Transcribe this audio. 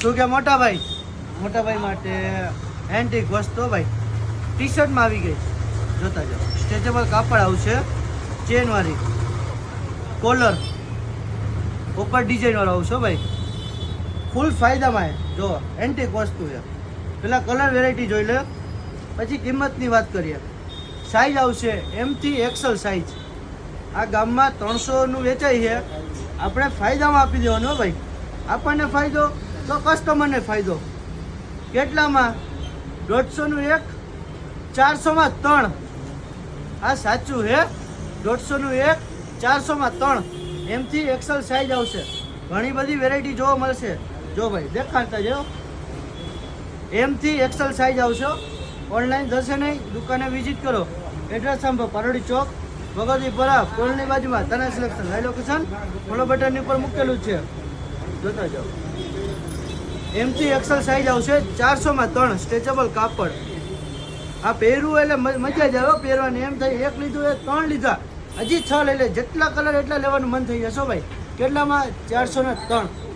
શું કે મોટા ભાઈ માટે એન્ટિક વસ્તુ ભાઈ ટી શર્ટમાં આવી ગઈ જોતા જાઓ સ્ટ્રેચેબલ કાપડ આવશે ચેનવાળી કોલર ઉપર ડિઝાઇનવાળો આવશે ભાઈ ફૂલ ફાયદામાં જો એન્ટિક વસ્તુ છે પેલા કલર વેરાયટી જોઈ લે પછી કિંમતની વાત કરીએ સાઈઝ આવશે એમથી એક્સેલ સાઈઝ આ ગામમાં 300નું વેચાય છે આપણે ફાયદામાં આપી દેવાનો ભાઈ આપણને ફાયદો તો કસ્ટમરને ફાયદો કેટલામાં 150નું એક 400માં 3 આ સાચું છે 150નું એક 400માં 3 એમથી એક્સેલ સાઈઝ આવશે ઘણી બધી વેરાયટી જોવા મળશે જો ભાઈ દેખાડતા જાઓ એમથી એક્સેલ સાઈઝ આવશે ઓનલાઈન જશે નહીં દુકાને વિઝિટ કરો એડ્રેસ સાંભળો પારોડી ચોક ભગવતીપુરા પુલની બાજુમાં તને સિલેક્શન લાઈ લોકેશન ફોલો બટનની ઉપર મૂકેલું છે જોતા જાઓ એમથી એક્સેલ સાઈઝ આવશે 400માં 3 સ્ટ્રેચેબલ કાપડ આ પહેરવું એટલે મજા જ આવે પહેરવાની એમ થાય એક લીધું એ 3 લીધા હજી 6 લઈ લે જેટલા કલર એટલા લેવાનું મન થઈ જશો ભાઈ કેટલામાં 403